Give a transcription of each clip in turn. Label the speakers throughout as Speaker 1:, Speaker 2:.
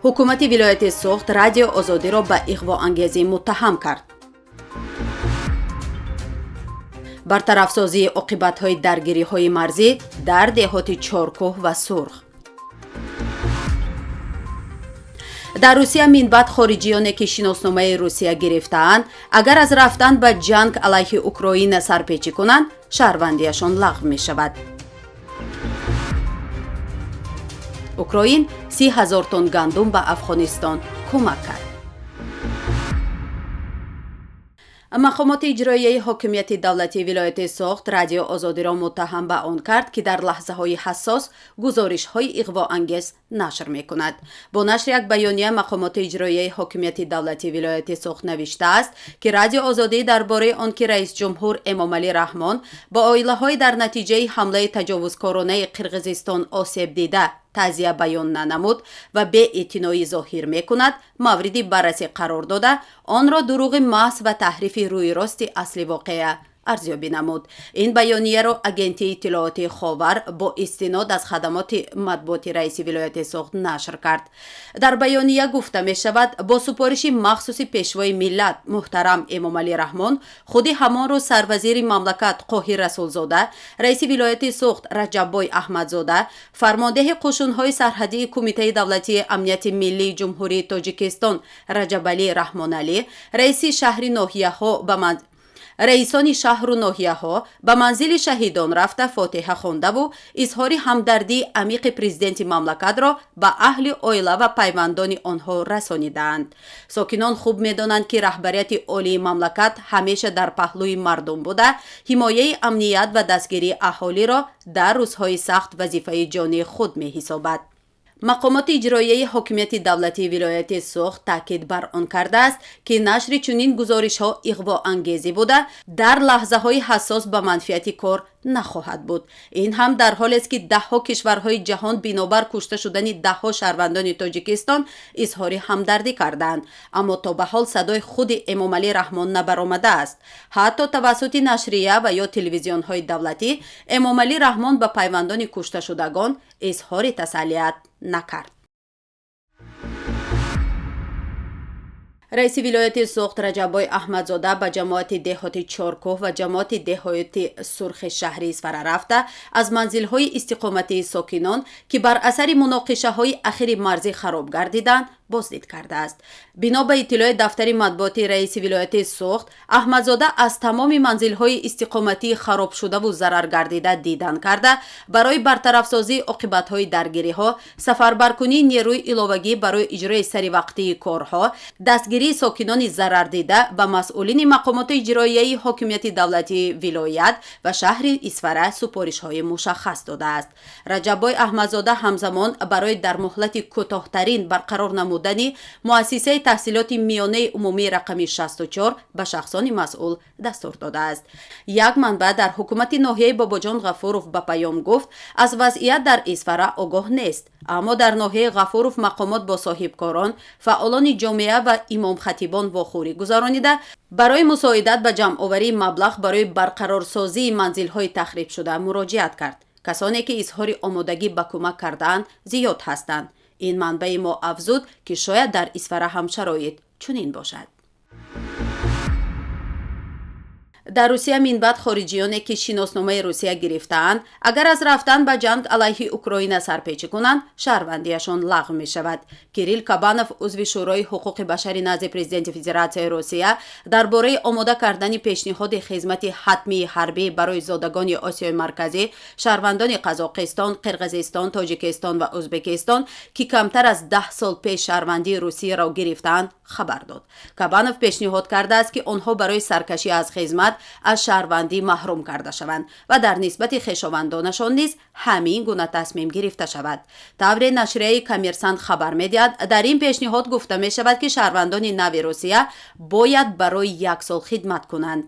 Speaker 1: ҳукумати вилояти суғд радио озодиро ба иғвоангезӣ муттаҳам кард. бартарафсозии оқибатҳои даргириҳои марзӣ дар деҳоти Чоркӯҳ ва Сурх. дар Русия минбаъд хориҷиёне ки шиносномаи Русия гирифтаанд, агар аз рафтан ба ҷанг алайҳи Украина сарпечӣ кунанд, шаҳрвандиашон лағв мешавад. Украин 30,000 тонн гандум ба Афғонистон кӯмак кард. мақомоти иҷроияи ҳокимияти давлатии вилояти суғд радио озодиро муттаҳам ба он кард, ки дар лаҳзаҳои ҳассос гузоришҳои иғвоангез нашр мекунад. бо нашри як баёния мақомоти иҷроияи ҳокимияти давлатии вилояти суғд навиштааст, ки радио озодӣ дар бораи он ки раисҷумҳур Эмомалӣ Раҳмон ба оилаҳои дар натиҷаи ҳамлаи таҷовузкоронаи Қирғизистон осеб дида таъзия баён нанамуд ва беэътиноӣ зоҳир мекунад, мавриди баррасӣ қарор дода, онро дурӯғи маҳз ва таҳрифи рӯйрости асли воқеа арзёбӣ намуд. ин баёнияро агентии иттилооти Ховар бо истинод аз хадамоти матбуоти раиси вилояти суғд нашр кард. дар баёния гуфта мешавад, бо супориши махсуси пешвои миллат муҳтарам Эмомалӣ Раҳмон, худи ҳамон рӯз сарвазири мамлакат Қоҳир Расулзода, раиси вилояти суғд Раҷаббой Аҳмадзода, фармондеҳи қушунҳои сарҳадии Кумитаи давлатии амнияти миллии ҷумҳурии Тоҷикистон Раҷабалӣ Раҳмоналӣ, раисони шаҳру ноҳияҳо ба манзили шаҳидон рафта фотиҳа хондаву изҳори ҳамдардии амиқи президенти мамлакатро ба аҳли оила ва пайвандони онҳо расонидаанд. сокинон хуб медонанд, ки раҳбарияти олии мамлакат ҳамеша дар паҳлӯи мардум буда, ҳимояи амният ва дастгирии аҳолиро дар рӯзҳои сахт вазифаи ҷонии худ меҳисобад. мақомоти иҷроияи ҳокимияти давлатии вилояти суғд таъкид бар он кардааст, ки нашри чунин гузоришҳо иғвоангезӣ буда, дар лаҳзаҳои ҳассос ба манфиати кор нахоҳад буд. ин ҳам дар ҳолест, ки даҳҳо кишварҳои ҷаҳон бинобар кушта шудани даҳҳо шаҳрвандони Тоҷикистон изҳори ҳамдардӣ карданд, аммо то ба ҳол садои худи Эмомалӣ Раҳмон набаромадааст. ҳатто тавассути нашрия ва ё телевизионҳои давлатӣ Эмомалӣ Раҳмон ба пайвандони кушташудагон изҳори тасаллият накард. раиси вилояти суғд Раҷаббой Аҳмадзода ба ҷамоати деҳоти Чоркӯҳ ва ҷамоати деҳоти Сурхи шаҳрӣ Исфара рафта, аз манзилҳои истиқоматии сокинон, ки бар асари муноқишаҳои ахири марзӣ хароб гардиданд, боздид кардааст. бино ба иттилои дафтари матбуоти раиси вилояти суғд, Аҳмадзода аз тамоми манзилҳои истиқоматии харобшудаву зараргардида дидан карда, барои бартарафсозии оқибатҳои даргириҳо, сафарбаркунии нерӯи иловагӣ барои иҷрои саривақтии корҳо, дастгирии сокинони зарардида ба масъулини мақомоти иҷроияи ҳокимияти давлатии вилоят ва шаҳри Исфара супоришҳои мушаххас додааст. Раҷаббой Аҳмадзода ҳамзамон барои дар муҳлати кӯтоҳтарин барқарор намудани муассисаи таҳсилоти миёнаи умумии рақами 64 ба шахсони масъул дастур додааст. як манбаъ дар ҳукумати ноҳияи Бобоҷон Ғафуров ба паём гуфт, аз вазъият дар Исфара огоҳ нест, аммо дар ноҳияи Ғафуров мақомот бо соҳибкорон, фаъолони ҷомеа ва имомхатибон вохӯрӣ гузаронида, барои мусоидат ба ҷамъоварии маблағ барои барқарорсозии манзилҳои тахрибшуда муроҷиат кард. касоне ки изҳори омодагӣ ба кӯмак кардаанд зиёд ҳастанд. ин манбаи мо афзуд, ки шояд дар Исфара ҳам шароит чунин бошад. дар Русия минбаъд хориҷиёне ки шиносномаи Русия гирифтаанд, агар аз рафтан ба ҷанг алайҳи Украина сарпечӣ кунанд, шаҳрвандиашон лағв мешавад. Кирилл Кабанов, узви шӯрои ҳуқуқи башарӣ назди президенти Федератсияи Русия, дар бораи омода кардани пешниҳоди хизмати ҳатмии ҳарбӣ барои зодагони Осиёи Марказӣ, шаҳрвандони Қазоқистон, Қирғизистон, Тоҷикистон ва Ӯзбекистон, ки камтар аз 10 сол пеш шаҳрвандии Русияро гирифтаанд, хабар дод. Кабанов пешниҳод кардааст, ки онҳо барои саркашӣ аз хизмат аз шаҳрвандӣ маҳрум карда шаванд ва дар нисбати хешовандонашон низ ҳамин гуна тасмим гирифта шавад. тавре нашрияи Коммерсант хабар медиҳад, дар ин пешниҳод гуфта мешавад, ки шаҳрвандони нави Русия бояд барои 1 сол хидмат кунанд.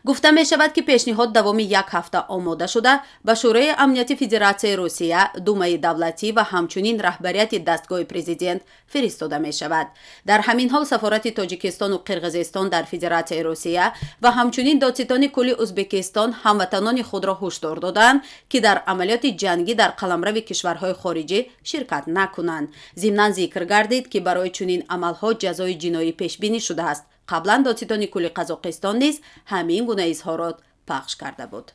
Speaker 1: гуфта мешавад ки пешниҳод давоми як ҳафта омода шуда ба шӯрои амнияти федератсияи русия, думаи давлатӣ ва ҳамчунин раҳбарияти дастгоҳи президент фиристода мешавад. дар ҳамин ҳол сафорати тоҷикистону қирғизистон дар федератсияи русия ва ҳамчунин додситони кулли ӯзбекистон ҳамватанони худро ҳушдор доданд ки дар амалиёти ҷангӣ дар қаламрави кишварҳои хориҷӣ ширкат накунанд. зимнан зикр гардид ки барои чунин амалҳо ҷазои ҷиноӣ пешбинӣ шудааст. қаблан додситони кулли қазоқистон низ ҳамин гуна изҳорот пахш карда буд.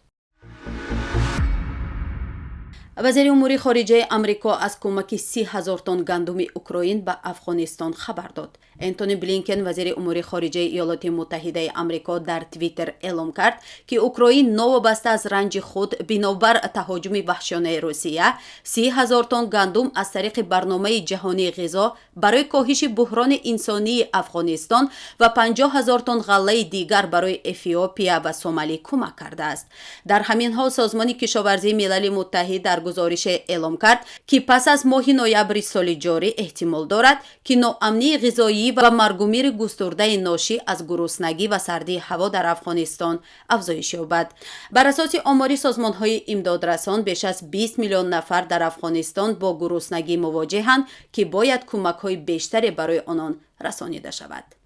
Speaker 1: вазири умури хориҷаи амрико аз кӯмаки 30,000 тонн гандуми украин ба афғонистон хабар дод. энтони блинкен, вазири умури хориҷаи иёлоти муттаҳидаи амрико, дар твиттер эълон кард ки украин новобаста аз ранҷи худ бинобар таҳоҷуми ваҳшиёнаи русия 30,000 тонн гандум аз тариқи барномаи ҷаҳонии ғизо барои коҳиши буҳрони инсонии афғонистон ва 50,000 тонн ғаллаи дигар барои эфиопия ва сомалӣ кӯмак кардааст. дар ҳамин ҳол созмони кишоварзии милали муттаҳид дар гузорише эълон кард ки пас аз моҳи ноябри соли ҷорӣ эҳтимол дорад ки ноамнии ғизоӣ ва маргумири густурдаи ношӣ аз гуруснагӣ ва сардии ҳаво дар афғонистон афзоиш ёбад. бар асоси омори созмонҳои имдодрасон беш аз 20 миллион нафар дар афғонистон бо гуруснагӣ мувоҷеҳанд ки бояд кӯмакҳои бештаре барои онон расонида шавад.